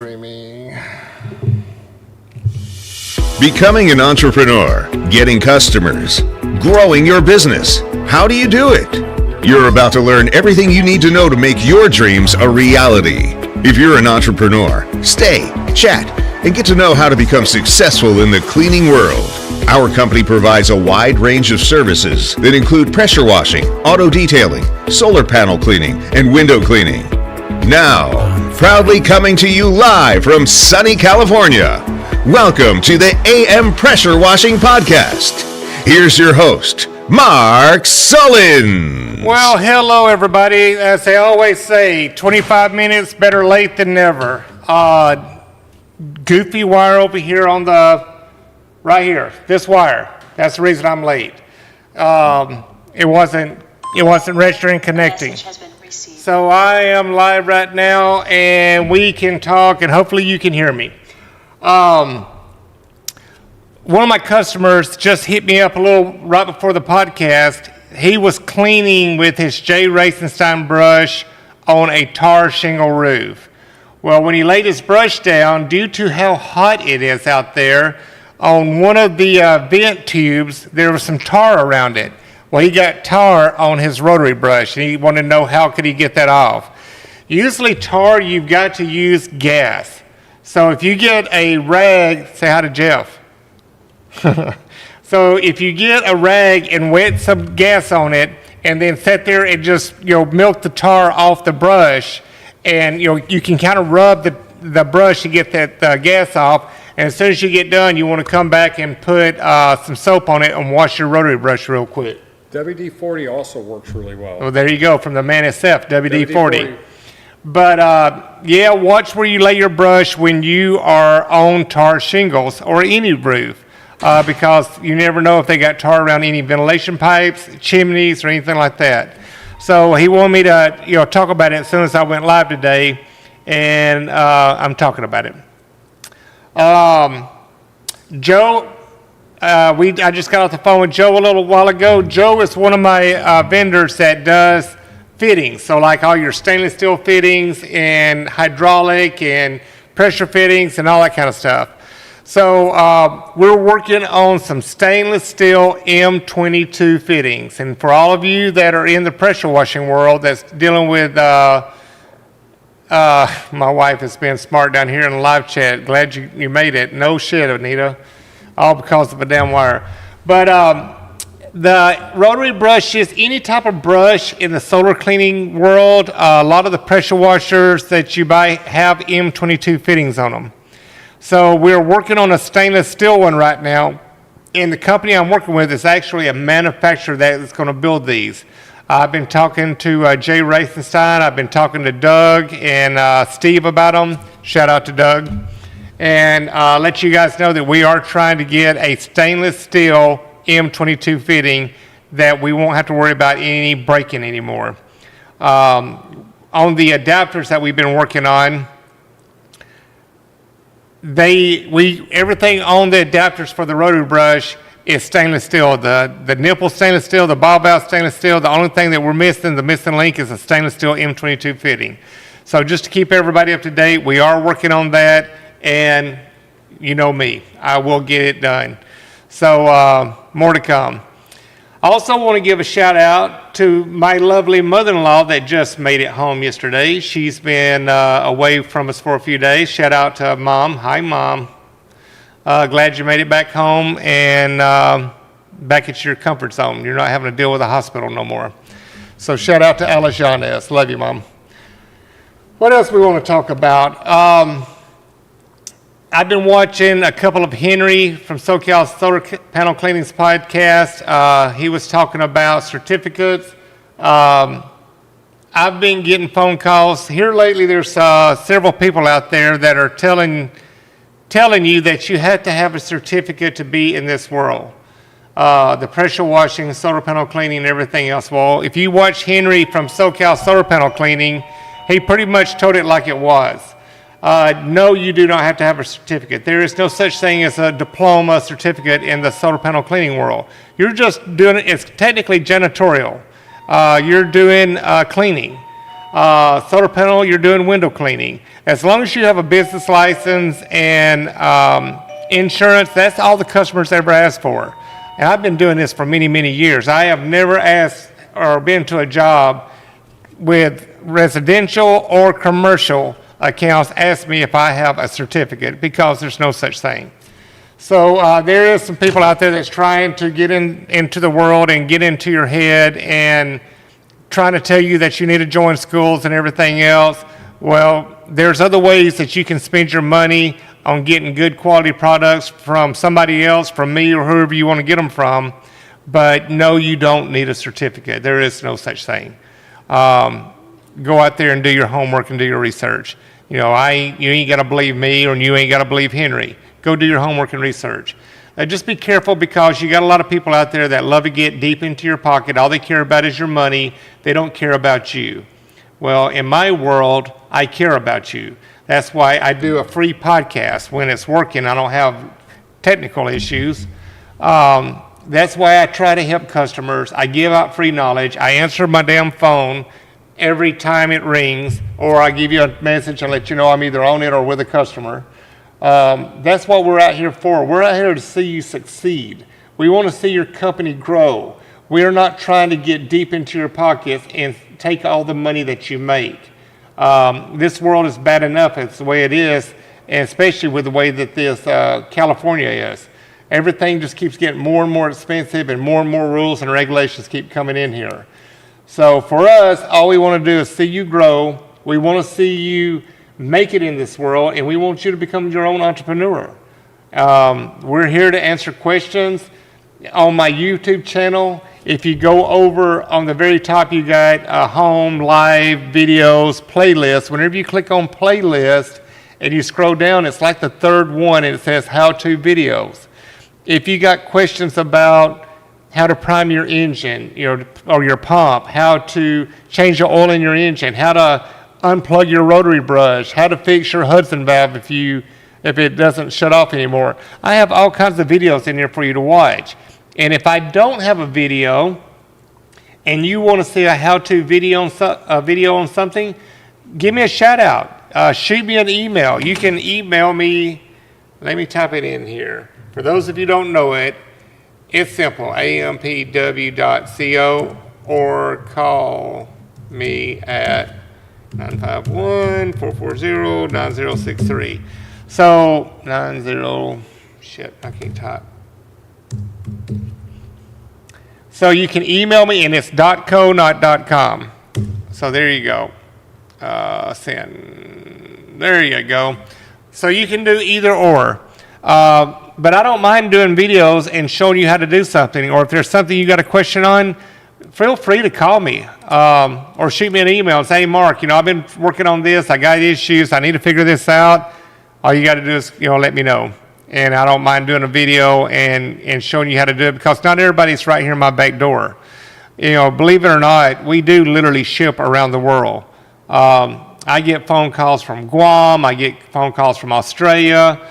Dreaming. Becoming an entrepreneur, getting customers, growing your business. How do you do it? You're about to learn everything you need to know to make your dreams a reality. If you're an entrepreneur, stay, chat, and get to know how to become successful in the cleaning world. Our company provides a wide range of services that include pressure washing, auto detailing, solar panel cleaning, and window cleaning. Now, proudly coming to you live from sunny California, welcome to the AM Pressure Washing Podcast. Here's your host, Mark Sullins. Well, hello, everybody. As they always say, 25 minutes better late than never. Goofy wire over here on right here, this wire. That's the reason I'm late. It wasn't registering connecting. So I am live right now, and we can talk, and hopefully you can hear me. One of my customers just hit me up a little right before the podcast. He was cleaning with his J. Racenstein brush on a tar shingle roof. Well, when he laid his brush down, due to how hot it is out there, on one of the vent tubes, there was some tar around it. Well, he got tar on his rotary brush, and he wanted to know how could he get that off. Usually tar, you've got to use gas. So if you get a rag, say hi to Jeff. So if you get a rag and wet some gas on it, and then sit there and just milk the tar off the brush, and you can kind of rub the brush to get that gas off. And as soon as you get done, you want to come back and put some soap on it and wash your rotary brush real quick. WD-40 also works really well. Well, there you go, from the Man SF, WD-40. But watch where you lay your brush when you are on tar shingles or any roof, because you never know if they got tar around any ventilation pipes, chimneys, or anything like that. So he wanted me to talk about it as soon as I went live today, and I'm talking about it. Joe, I just got off the phone with Joe a little while ago. Joe is one of my vendors that does fittings. So like all your stainless steel fittings and hydraulic and pressure fittings and all that kind of stuff. So we're working on some stainless steel M22 fittings. And for all of you that are in the pressure washing world that's dealing with, my wife has been smart down here in the live chat. Glad you made it. No shit, Anita. All because of a damn wire. But the rotary brushes, any type of brush in the solar cleaning world, a lot of the pressure washers that you buy have M22 fittings on them. So we're working on a stainless steel one right now, and the company I'm working with is actually a manufacturer that is going to build these. I've been talking to Jay Racenstein. I've been talking to Doug and Steve about them. Shout out to Doug. And let you guys know that we are trying to get a stainless steel M22 fitting that we won't have to worry about any breaking anymore. On the adapters that we've been working on, everything on the adapters for the rotary brush is stainless steel. The nipple stainless steel, the ball valve stainless steel. The only thing that we're missing, the missing link, is a stainless steel M22 fitting. So just to keep everybody up to date, we are working on that, and you know me, I will get it done. So more to come. I also want to give a shout out to my lovely mother-in-law that just made it home yesterday. She's been away from us for a few days. Shout out to Mom. Hi, Mom. Glad you made it back home and back at your comfort zone. You're not having to deal with a hospital no more. So shout out to Alice Yanez. Love you, Mom. What else we want to talk about? I've been watching a couple of Henry from SoCal Solar Panel Cleaning's podcast. He was talking about certificates. I've been getting phone calls. Here lately there's several people out there that are telling you that you have to have a certificate to be in this world. The pressure washing, solar panel cleaning, and everything else. Well, if you watch Henry from SoCal Solar Panel Cleaning, he pretty much told it like it was. No, you do not have to have a certificate. There is no such thing as a diploma certificate in the solar panel cleaning world. You're just doing it, it's technically janitorial. You're doing cleaning. Solar panel, you're doing window cleaning. As long as you have a business license and insurance, that's all the customers ever ask for. And I've been doing this for many, many years. I have never asked or been to a job with residential or commercial accounts ask me if I have a certificate, because there's no such thing. So there is some people out there that's trying to get into the world and get into your head and trying to tell you that you need to join schools and everything else. Well, there's other ways that you can spend your money on getting good quality products from somebody else, from me, or whoever you want to get them from. But no, you don't need a certificate. There is no such thing. Go out there and do your homework and do your research. You ain't got to believe me, or you ain't got to believe Henry. Go do your homework and research. Just be careful, because you got a lot of people out there that love to get deep into your pocket. All they care about is your money. They don't care about you. Well, in my world, I care about you. That's why I do a free podcast when it's working. I don't have technical issues. That's why I try to help customers. I give out free knowledge. I answer my damn phone every time it rings, or I give you a message and let you know I'm either on it or with a customer. That's what we're out here for. We're out here to see you succeed. We want to see your company grow. We are not trying to get deep into your pockets and take all the money that you make. This world is bad enough. It's the way it is, and especially with the way that this California is. Everything just keeps getting more and more expensive, and more rules and regulations keep coming in here. So for us, all we want to do is see you grow. We want to see you make it in this world, and we want you to become your own entrepreneur. We're here to answer questions on my YouTube channel. If you go over on the very top, you got home, live, videos, playlist. Whenever you click on playlist and you scroll down, it's like the third one, and it says how-to videos. If you got questions about how to prime your engine, or your pump, how to change the oil in your engine, how to unplug your rotary brush, how to fix your Hudson valve if it doesn't shut off anymore. I have all kinds of videos in there for you to watch. And if I don't have a video and you want to see a how-to video on something, give me a shout out. Shoot me an email. You can email me. Let me type it in here. For those of you who don't know it, it's simple, ampw.co, or call me at 951-440-9063. So, I can't type. So you can email me, and it's .co, not .com. So there you go. Send. There you go. So you can do either or. But I don't mind doing videos and showing you how to do something. Or if there's something you got a question on, feel free to call me or shoot me an email and say, hey, Mark, I've been working on this. I got issues. I need to figure this out. All you got to do is, let me know. And I don't mind doing a video and showing you how to do it, because not everybody's right here in my back door. Believe it or not, we do literally ship around the world. I get phone calls from Guam. I get phone calls from Australia,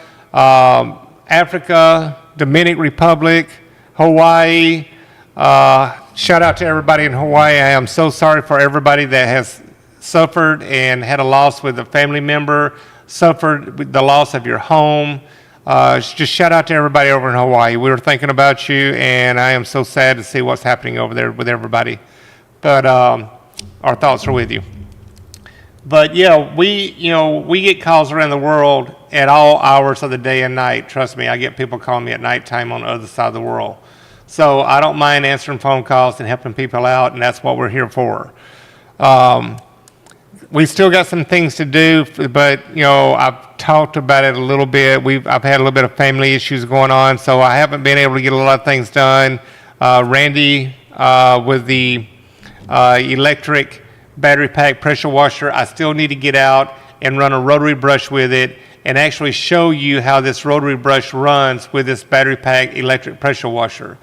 Africa, Dominican Republic, Hawaii. Shout out to everybody in Hawaii. I am so sorry for everybody that has suffered and had a loss with a family member, suffered with the loss of your home. Just shout out to everybody over in Hawaii. We were thinking about you, and I am so sad to see what's happening over there with everybody. But our thoughts are with you. But yeah, we get calls around the world at all hours of the day and night. Trust me, I get people calling me at nighttime on the other side of the world. So I don't mind answering phone calls and helping people out, and that's what we're here for. We still got some things to do, but I've talked about it a little bit. I've had a little bit of family issues going on, so I haven't been able to get a lot of things done. Randy with the electric battery pack pressure washer, I still need to get out and run a rotary brush with it and actually show you how this rotary brush runs with this battery pack electric pressure washer.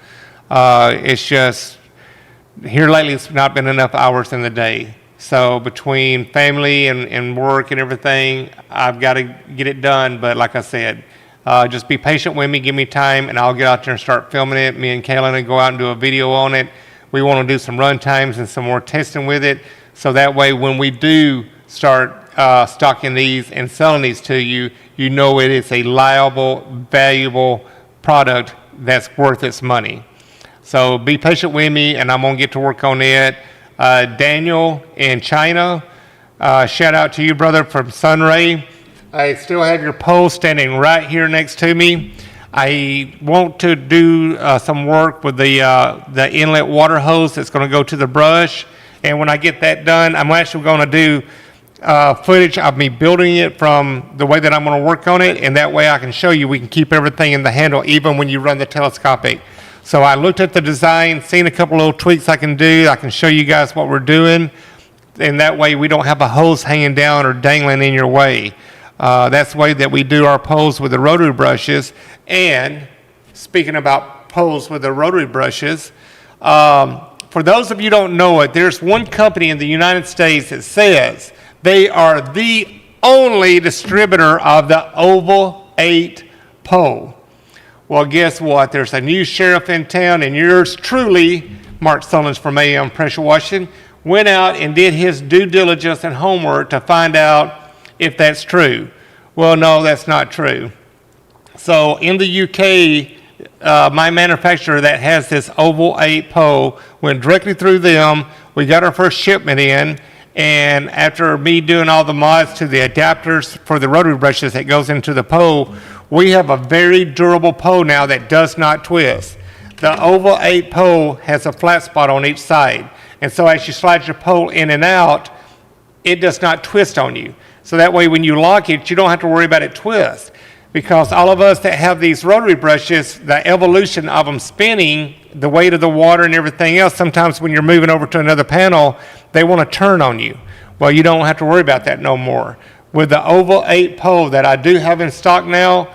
It's just, here lately it's not been enough hours in the day. So between family and work and everything, I've got to get it done. But like I said, just be patient with me, give me time, and I'll get out there and start filming it. Me and Kaylin will go out and do a video on it. We want to do some run times and some more testing with it. So that way, when we do start stocking these and selling these to you, you know it is a liable, valuable product that's worth its money. So be patient with me, and I'm going to get to work on it. Daniel in China, shout out to you, brother, from Sunray. I still have your pole standing right here next to me. I want to do some work with the inlet water hose that's going to go to the brush. And when I get that done, I'm actually going to do footage of me building it from the way that I'm going to work on it, and that way I can show you we can keep everything in the handle even when you run the telescopic. So I looked at the design, seen a couple little tweaks I can do. I can show you guys what we're doing, and that way we don't have a hose hanging down or dangling in your way. That's the way that we do our poles with the rotary brushes. And speaking about poles with the rotary brushes, for those of you who don't know it, there's one company in the United States that says they are the only distributor of the Oval 8 pole. Well, guess what? There's a new sheriff in town, and yours truly, Mark Sullins from AM Pressure Washing, went out and did his due diligence and homework to find out if that's true. Well, no, that's not true. So in the UK, my manufacturer that has this Oval 8 pole went directly through them. We got our first shipment in, and after me doing all the mods to the adapters for the rotary brushes that goes into the pole, we have a very durable pole now that does not twist. The Oval 8 pole has a flat spot on each side, and so as you slide your pole in and out, it does not twist on you. So that way when you lock it, you don't have to worry about it twist. Because all of us that have these rotary brushes, the evolution of them spinning, the weight of the water and everything else, sometimes when you're moving over to another panel, they want to turn on you. Well, you don't have to worry about that no more. With the Oval 8 pole that I do have in stock now,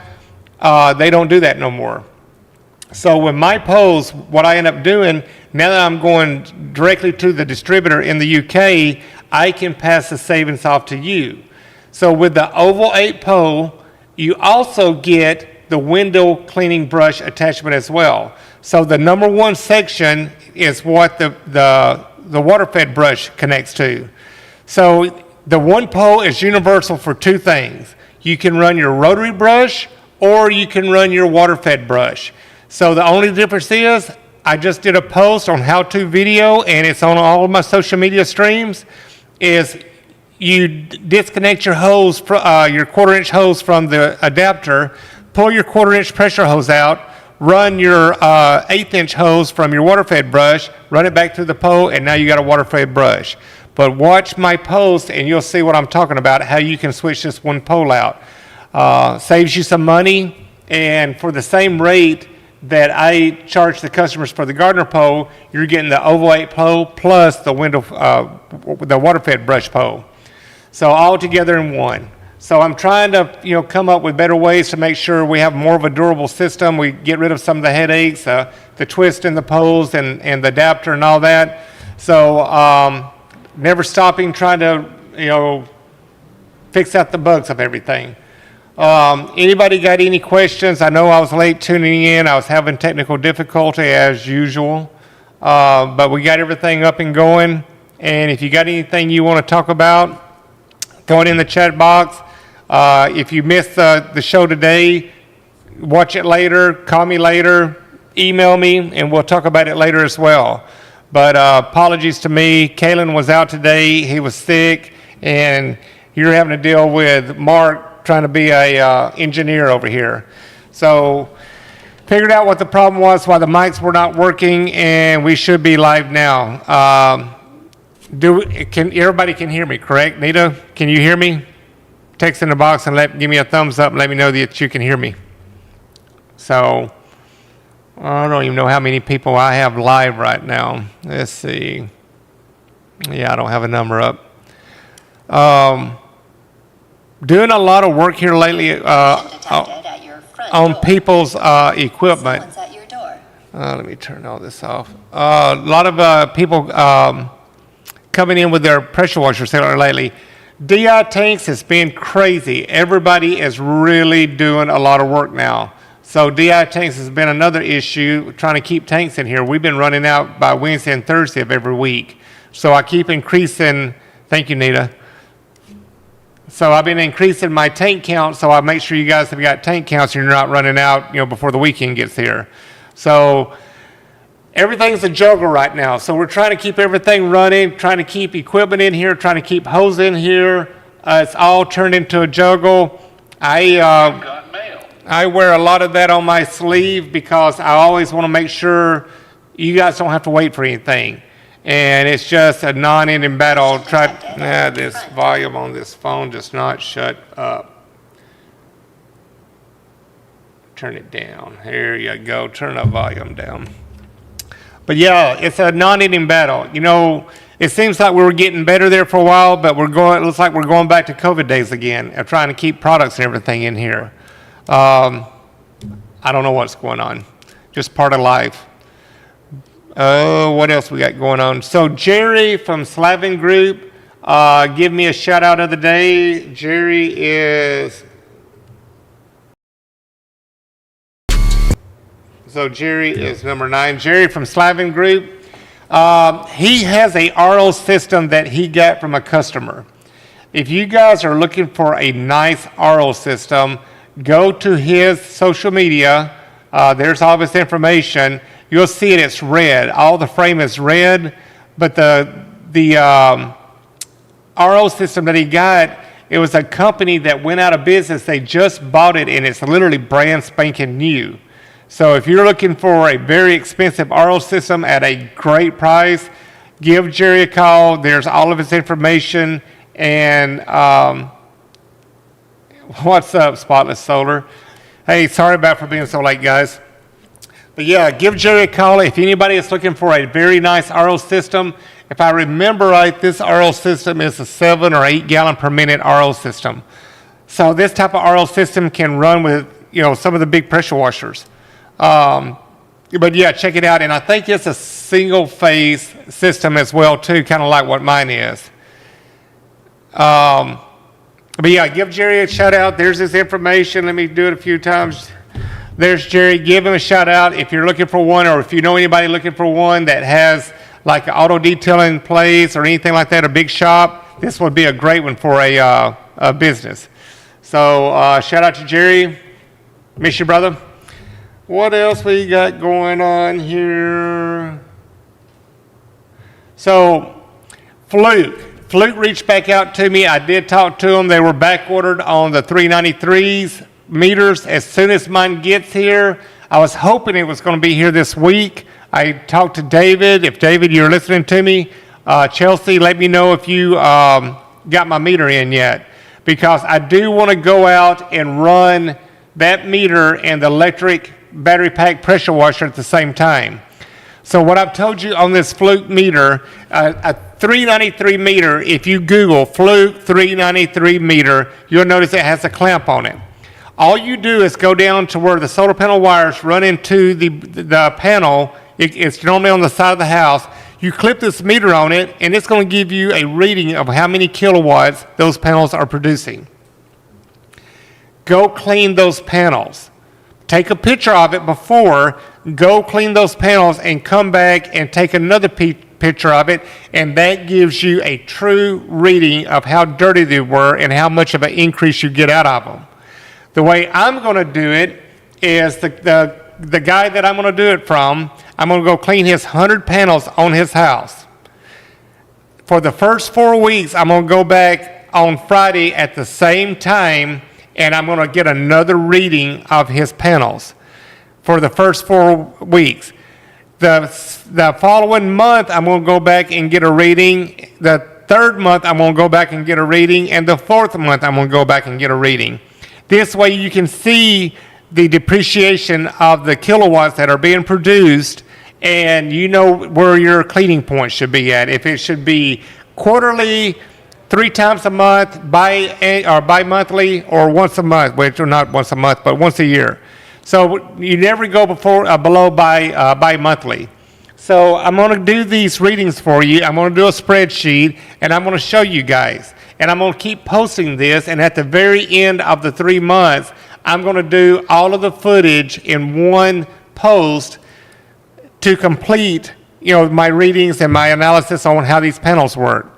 they don't do that no more. So with my poles, what I end up doing, now that I'm going directly to the distributor in the UK, I can pass the savings off to you. So with the Oval 8 pole, you also get the window cleaning brush attachment as well. So the number one section is what the water-fed brush connects to. So the one pole is universal for two things. You can run your rotary brush or you can run your water-fed brush. So the only difference is I just did a post on how-to video, and it's on all of my social media streams, is you disconnect your hose, your quarter-inch hose from the adapter, pull your quarter-inch pressure hose out, run your eighth-inch hose from your water-fed brush, run it back to the pole, and now you got a water-fed brush. But watch my post, and you'll see what I'm talking about, how you can switch this one pole out. Saves you some money, and for the same rate that I charge the customers for the Gardner pole, you're getting the Oval 8 pole plus the the water-fed brush pole. So all together in one. So I'm trying to, come up with better ways to make sure we have more of a durable system. We get rid of some of the headaches, the twist in the poles and the adapter and all that. So never stopping trying to, fix out the bugs of everything. Anybody got any questions? I know I was late tuning in. I was having technical difficulty as usual. But we got everything up and going. And if you got anything you want to talk about, throw it in the chat box. If you missed the show today, watch it later, call me later, email me, and we'll talk about it later as well. But apologies to me. Kalen was out today. He was sick, and you're having to deal with Mark trying to be a engineer over here. So figured out what the problem was, why the mics were not working, and we should be live now. Everybody can hear me, correct? Nita, can you hear me? Text in the box and give me a thumbs up and let me know that you can hear me. So I don't even know how many people I have live right now. Let's see. Yeah, I don't have a number up. Doing a lot of work here lately on people's equipment. Someone's at your door. Let me turn all this off. A lot of people coming in with their pressure washers lately. DI tanks has been crazy. Everybody is really doing a lot of work now. So DI tanks has been another issue, trying to keep tanks in here. We've been running out by Wednesday and Thursday of every week. So I keep increasing, thank you, Nita. So I've been increasing my tank count, so I make sure you guys have got tank counts and you're not running out, before the weekend gets here. So everything's a juggle right now. So we're trying to keep everything running, trying to keep equipment in here, trying to keep hose in here. It's all turned into a juggle. I wear a lot of that on my sleeve because I always want to make sure you guys don't have to wait for anything. And it's just a non-ending battle. This volume on this phone does not shut up. Turn it down. Here you go. Turn the volume down. But yeah, it's a non-ending battle. It seems like we were getting better there for a while, but it looks like we're going back to COVID days again of trying to keep products and everything in here. I don't know what's going on. Just part of life. What else we got going on? So Jerry from Slavin Group, give me a shout out of the day. Jerry is number 9. Jerry from Slavin Group. He has a RO system that he got from a customer. If you guys are looking for a nice RO system, go to his social media. There's all of his information. You'll see it. It's red. All the frame is red, but the RO system that he got, it was a company that went out of business. They just bought it, and it's literally brand spanking new. So if you're looking for a very expensive RO system at a great price, give Jerry a call. There's all of his information. And what's up, Spotless Solar? Hey, sorry for being so late, guys. But yeah, give Jerry a call if anybody is looking for a very nice RO system. If I remember right, this RO system is a 7 or 8 gallon per minute RO system. So this type of RO system can run with some of the big pressure washers. But yeah, check it out. And I think it's a single phase system as well too, kind of like what mine is. But yeah, give Jerry a shout out. There's his information. Let me do it a few times. There's Jerry. Give him a shout out if you're looking for one, or if you know anybody looking for one that has like an auto detailing place or anything like that, a big shop. This would be a great one for a business. So shout out to Jerry. Miss you, brother. What else we got going on here? So Fluke reached back out to me. I did talk to them. They were back ordered on the 393s meters. As soon as mine gets here, I was hoping it was going to be here this week. I talked to David. If David, you're listening to me, Chelsea, let me know if you got my meter in yet, because I do want to go out and run that meter and the electric battery pack pressure washer at the same time. So what I've told you on this Fluke meter, a 393 meter, if you Google Fluke 393 meter, you'll notice it has a clamp on it. All you do is go down to where the solar panel wires run into the panel. It's normally on the side of the house. You clip this meter on it, and it's going to give you a reading of how many kilowatts those panels are producing. Go clean those panels. Take a picture of it before, go clean those panels, and come back and take another picture of it, and that gives you a true reading of how dirty they were and how much of an increase you get out of them. The way I'm going to do it is the guy that I'm going to do it from, I'm going to go clean his 100 panels on his house. For the first 4 weeks, I'm going to go back on Friday at the same time, and I'm going to get another reading of his panels for the first 4 weeks. The following month, I'm going to go back and get a reading. The third month, I'm going to go back and get a reading. And the fourth month, I'm going to go back and get a reading. This way you can see the depreciation of the kilowatts that are being produced, and you know where your cleaning point should be at. If it should be quarterly, 3 times a month, bi-monthly, or once a month, which are not once a month, but once a year. So you never go below bi-monthly. So I'm going to do these readings for you. I'm going to do a spreadsheet, and I'm going to show you guys. And I'm going to keep posting this, and at the very end of the 3 months, I'm going to do all of the footage in one post to complete, my readings and my analysis on how these panels work.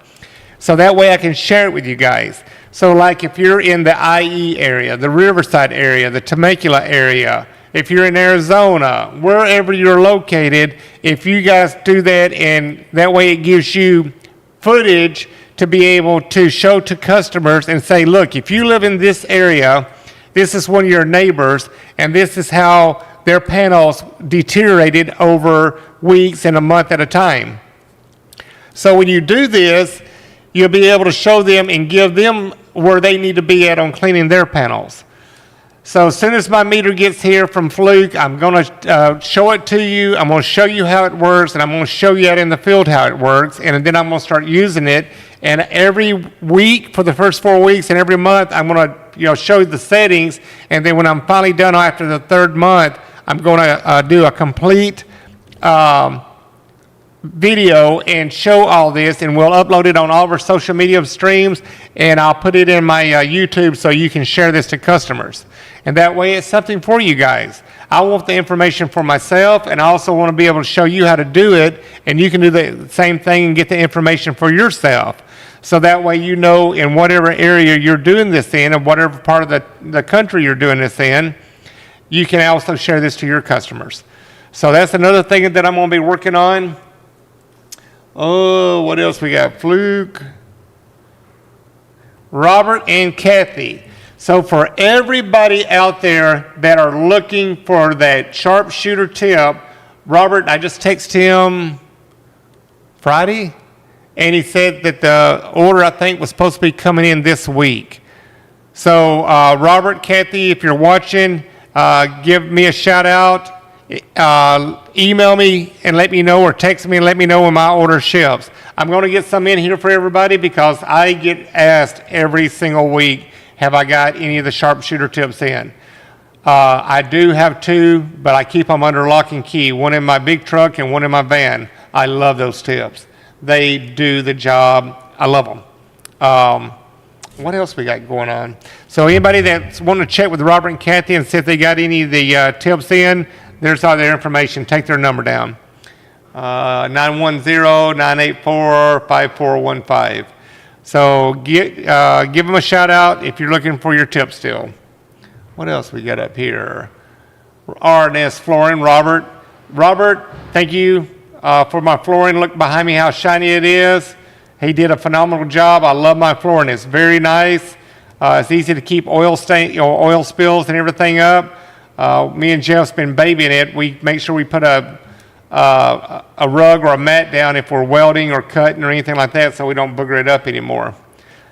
So that way I can share it with you guys. So like if you're in the IE area, the Riverside area, the Temecula area, if you're in Arizona, wherever you're located, if you guys do that, and that way it gives you footage to be able to show to customers and say, look, if you live in this area, this is one of your neighbors, and this is how their panels deteriorated over weeks and a month at a time. So when you do this, you'll be able to show them and give them where they need to be at on cleaning their panels. So as soon as my meter gets here from Fluke, I'm going to show it to you. I'm going to show you how it works, and I'm going to show you out in the field how it works, and then I'm going to start using it. And every week for the first 4 weeks and every month, I'm going to show you the settings. And then when I'm finally done after the third month, I'm going to do a complete video and show all this, and we'll upload it on all of our social media streams, and I'll put it in my YouTube so you can share this to customers. And that way it's something for you guys. I want the information for myself, and I also want to be able to show you how to do it, and you can do the same thing and get the information for yourself. So that way you know in whatever area you're doing this in, and whatever part of the country you're doing this in, you can also share this to your customers. So that's another thing that I'm going to be working on. Oh, what else we got? Fluke, Robert, and Kathy. So for everybody out there that are looking for that sharpshooter tip, Robert, I just texted him Friday, and he said that the order, I think, was supposed to be coming in this week. So Robert, Kathy, if you're watching, give me a shout out. Email me and let me know, or text me and let me know when my order ships. I'm going to get some in here for everybody because I get asked every single week, have I got any of the sharpshooter tips in? I do have 2, but I keep them under lock and key, one in my big truck and one in my van. I love those tips. They do the job. I love them. What else we got going on? So anybody that's wanting to check with Robert and Kathy and see if they got any of the tips in, there's all their information. Take their number down. 910-984-5415. So give them a shout out if you're looking for your tip still. What else we got up here? R&S Flooring, Robert. Robert, thank you for my flooring. Look behind me how shiny it is. He did a phenomenal job. I love my flooring. It's very nice. It's easy to keep oil spills and everything up. Me and Jeff's been babying it. We make sure we put a rug or a mat down if we're welding or cutting or anything like that, so we don't booger it up anymore.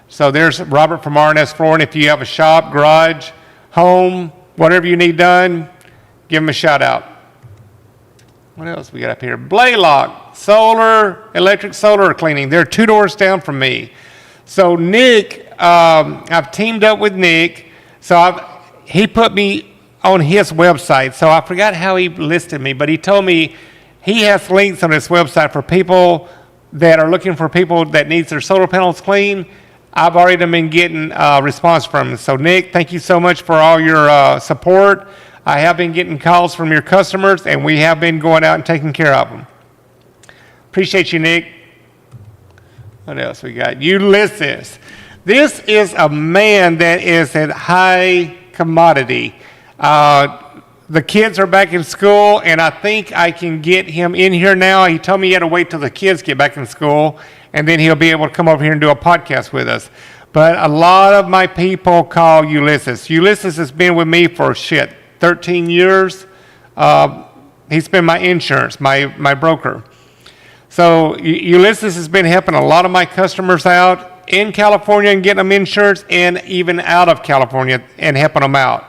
So there's Robert from R&S Flooring. If you have a shop, garage, home, whatever you need done, give him a shout out. What else we got up here? Blaylock, electric solar cleaning. They're 2 doors down from me. So Nick, I've teamed up with Nick. So he put me on his website. So I forgot how he listed me, but he told me he has links on his website for people that are looking for people that needs their solar panels clean. I've already been getting a response from him. So Nick, thank you so much for all your support. I have been getting calls from your customers, and we have been going out and taking care of them. Appreciate you, Nick. What else we got? Ulysses. This is a man that is at high commodity. The kids are back in school, and I think I can get him in here now. He told me he had to wait till the kids get back in school, and then he'll be able to come over here and do a podcast with us. But a lot of my people call Ulysses. Ulysses has been with me for 13 years. He's been my insurance, my broker. So Ulysses has been helping a lot of my customers out in California and getting them insurance, and even out of California and helping them out.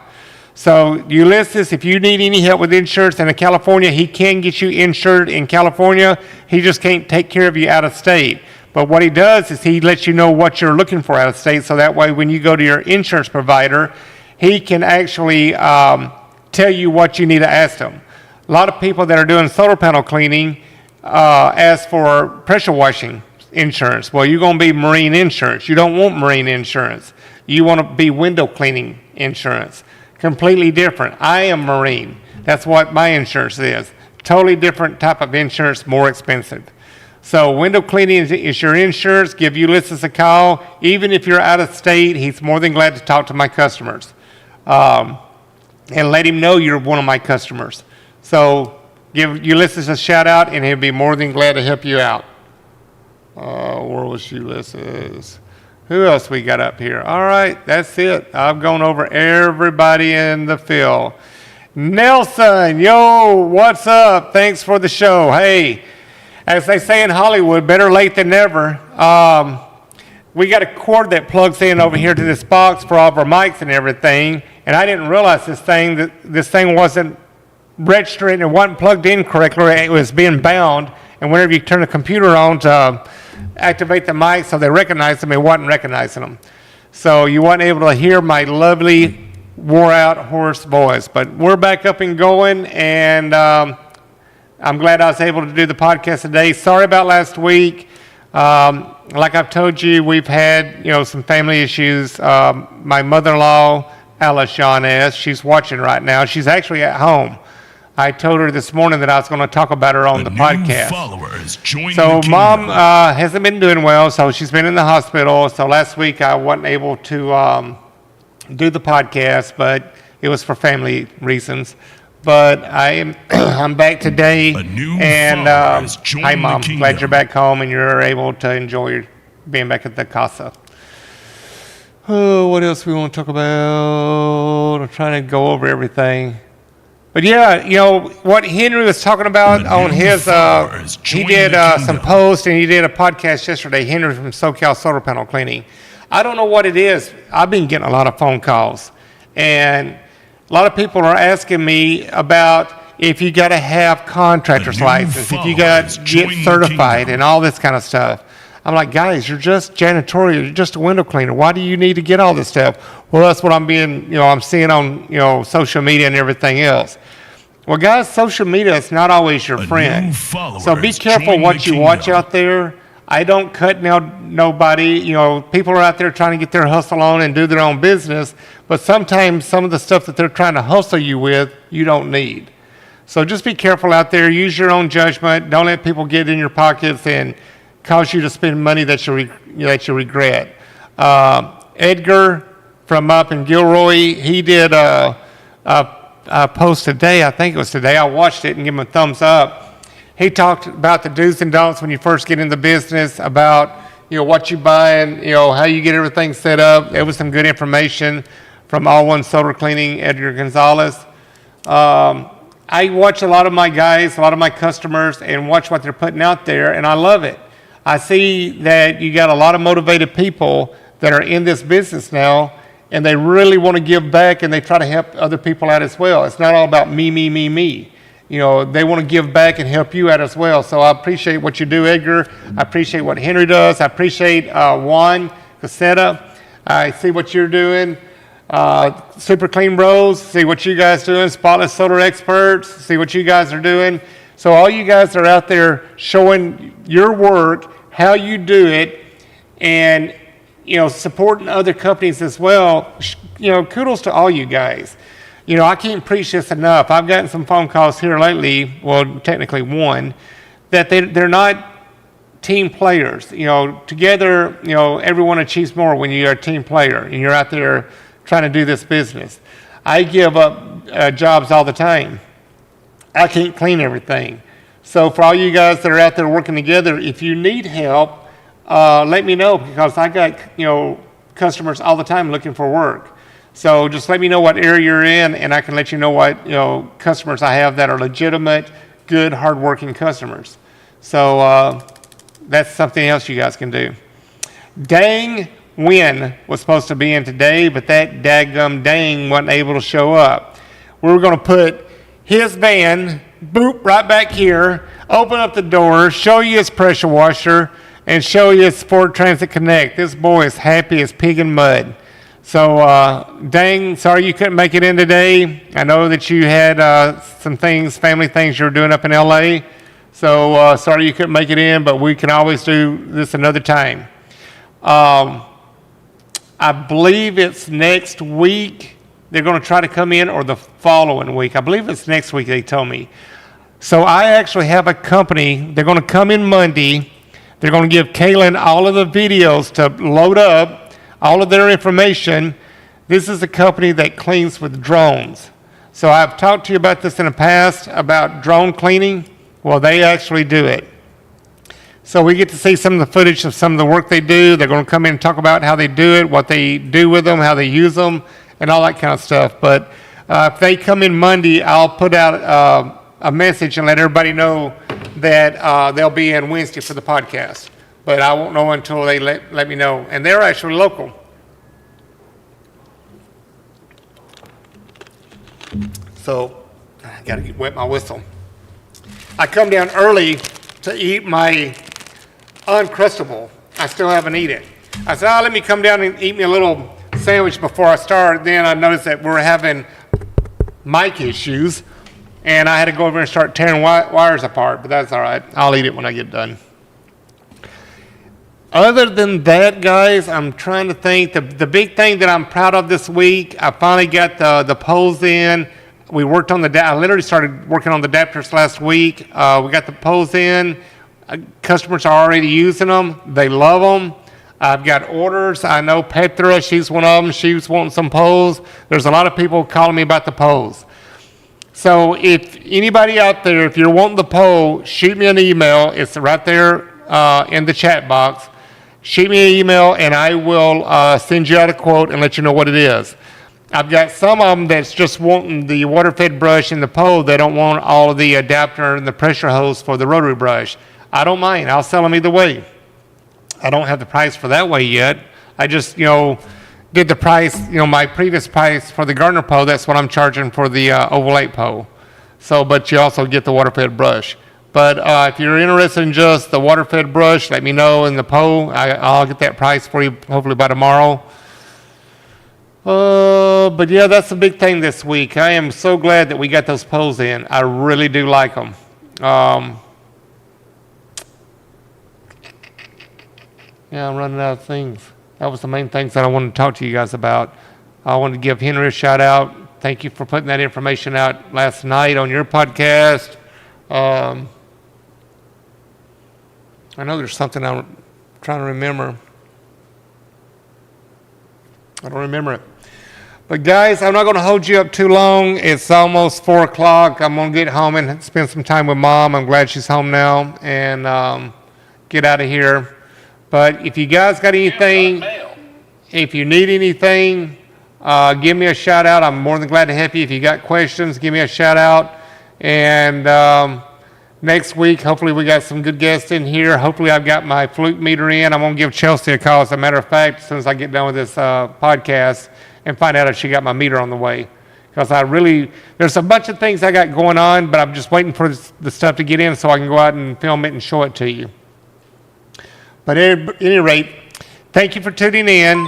So Ulysses, if you need any help with insurance in California, he can get you insured in California. He just can't take care of you out of state. But what he does is he lets you know what you're looking for out of state, so that way when you go to your insurance provider, he can actually tell you what you need to ask them. A lot of people that are doing solar panel cleaning ask for pressure washing insurance. Well, you're going to be marine insurance. You don't want marine insurance. You want to be window cleaning insurance. Completely different. I am marine. That's what my insurance is. totally different type of insurance, more expensive. So window cleaning is your insurance. Give Ulysses a call. Even if you're out of state, he's more than glad to talk to my customers. And let him know you're one of my customers. So give Ulysses a shout out, and he'll be more than glad to help you out. Where was Ulysses? Who else we got up here? All right, that's it. I've gone over everybody in the field. Nelson, yo, what's up? Thanks for the show. Hey, as they say in Hollywood, better late than never. We got a cord that plugs in over here to this box for all of our mics and everything, and I didn't realize this thing wasn't registering. It wasn't plugged in correctly. It was being bound, and whenever you turn the computer on to activate the mic so they recognize them, it wasn't recognizing them. So you weren't able to hear my lovely, wore-out, hoarse voice. But we're back up and going, and I'm glad I was able to do the podcast today. Sorry about last week. Like I've told you, we've had some family issues. My mother-in-law, Alice Jean, she's watching right now. She's actually at home. I told her this morning that I was going to talk about her on the podcast. So Mom hasn't been doing well, so she's been in the hospital. So last week I wasn't able to do the podcast, but it was for family reasons. But I'm back today, and hi Mom, glad you're back home and you're able to enjoy being back at the casa. Oh, what else we want to talk about? I'm trying to go over everything. But yeah, what Henry was talking about on his, he did some posts and he did a podcast yesterday, Henry from SoCal Solar Panel Cleaning. I don't know what it is. I've been getting a lot of phone calls. And a lot of people are asking me about if you got to have contractor's license, if you got to get certified and all this kind of stuff. I'm like, guys, you're just janitorial. You're just a window cleaner. Why do you need to get all this stuff? Well, that's what I'm seeing on, social media and everything else. Well, guys, social media is not always your friend. So be careful what you watch out there. I don't cut nobody. People are out there trying to get their hustle on and do their own business. But sometimes some of the stuff that they're trying to hustle you with, you don't need. So just be careful out there. Use your own judgment. Don't let people get in your pockets and cause you to spend money that you regret. Edgar from up in Gilroy, he did a post today. I think it was today. I watched it and gave him a thumbs up. He talked about the do's and don'ts when you first get in the business, about what you buy and how you get everything set up. There was some good information from All One Solar Cleaning, Edgar Gonzalez. I watch a lot of my guys, a lot of my customers, and watch what they're putting out there, and I love it. I see that you got a lot of motivated people that are in this business now, and they really want to give back, and they try to help other people out as well. It's not all about me. They want to give back and help you out as well. So I appreciate what you do, Edgar. I appreciate what Henry does. I appreciate Juan Caseta. I see what you're doing. Super Clean Bros, see what you guys doing. Spotless Solar Experts, see what you guys are doing. So all you guys are out there showing your work, how you do it, and supporting other companies as well. Kudos to all you guys. I can't preach this enough. I've gotten some phone calls here lately, well, technically one, that they're not team players. Together, everyone achieves more when you're a team player and you're out there trying to do this business. I give up jobs all the time. I can't clean everything. So for all you guys that are out there working together, if you need help, let me know, because I got customers all the time looking for work. So just let me know what area you're in, and I can let you know what customers I have that are legitimate, good, hardworking customers. So that's something else you guys can do. Dang Win was supposed to be in today, but that daggum Dang wasn't able to show up. We were going to put his van, boop, right back here, open up the door, show you his pressure washer, and show you his Ford Transit Connect. This boy is happy as pig in mud. So, Dang, sorry you couldn't make it in today. I know that you had some things, family things you were doing up in L.A., so sorry you couldn't make it in, but we can always do this another time. I believe it's next week they're going to try to come in, or the following week. I believe it's next week, they told me. So I actually have a company. They're going to come in Monday. They're going to give Kaylin all of the videos to load up, all of their information. This is a company that cleans with drones. So I've talked to you about this in the past, about drone cleaning. Well, they actually do it. So we get to see some of the footage of some of the work they do. They're going to come in and talk about how they do it, what they do with them, how they use them, and all that kind of stuff. But if they come in Monday, I'll put out a message and let everybody know that they'll be in Wednesday for the podcast. But I won't know until they let me know. And they're actually local. So I got to wet my whistle. I come down early to eat my Uncrustable. I still haven't eaten it. I said, let me come down and eat me a little sandwich before I start. Then I noticed that we're having mic issues, and I had to go over and start tearing wires apart, but that's all right. I'll eat it when I get done. Other than that, guys, I'm trying to think. The big thing that I'm proud of this week, I finally got the poles in. We worked on I literally started working on the adapters last week. We got the poles in. Customers are already using them. They love them. I've got orders. I know Petra, she's one of them. She's wanting some poles. There's a lot of people calling me about the poles. So if anybody out there, if you're wanting the pole, shoot me an email. It's right there in the chat box. Shoot me an email, and I will send you out a quote and let you know what it is. I've got some of them that's just wanting the water-fed brush and the pole. They don't want all of the adapter and the pressure hose for the rotary brush. I don't mind. I'll sell them either way. I don't have the price for that way yet. I just, did the price, my previous price for the Gardner pole. That's what I'm charging for the Oval 8 pole. So, but you also get the water-fed brush. But if you're interested in just the water-fed brush, let me know in the pole. I'll get that price for you hopefully by tomorrow. But yeah, that's the big thing this week. I am so glad that we got those poles in. I really do like them. Yeah, I'm running out of things. That was the main things that I wanted to talk to you guys about. I wanted to give Henry a shout out. Thank you for putting that information out last night on your podcast. I know there's something I'm trying to remember. I don't remember it. But guys, I'm not going to hold you up too long. It's almost 4 o'clock. I'm going to get home and spend some time with Mom. I'm glad she's home now. And get out of here. But if you guys got anything, if you need anything, give me a shout out. I'm more than glad to help you. If you got questions, give me a shout out. And next week, hopefully we got some good guests in here. Hopefully I've got my flute meter in. I'm going to give Chelsea a call, as a matter of fact, as soon as I get done with this podcast, and find out if she got my meter on the way. Because there's a bunch of things I got going on, but I'm just waiting for the stuff to get in so I can go out and film it and show it to you. But at any rate, thank you for tuning in.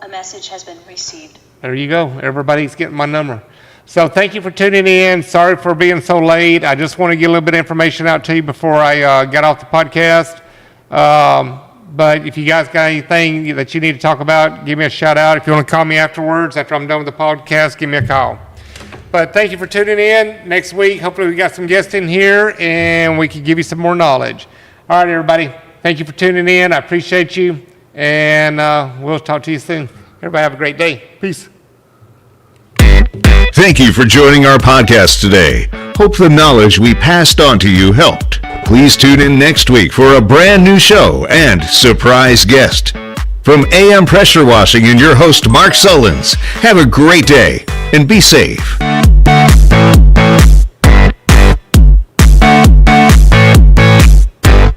A message has been received. There you go. Everybody's getting my number. So thank you for tuning in. Sorry for being so late. I just want to get a little bit of information out to you before I got off the podcast. But if you guys got anything that you need to talk about, give me a shout out. If you want to call me afterwards, after I'm done with the podcast, give me a call. But thank you for tuning in. Next week, hopefully we got some guests in here and we can give you some more knowledge. All right, everybody. Thank you for tuning in. I appreciate you. And we'll talk to you soon. Everybody have a great day. Peace. Thank you for joining our podcast today. Hope the knowledge we passed on to you helped. Please tune in next week for a brand new show and surprise guest. From AM Pressure Washing and your host, Mark Sullins, have a great day and be safe.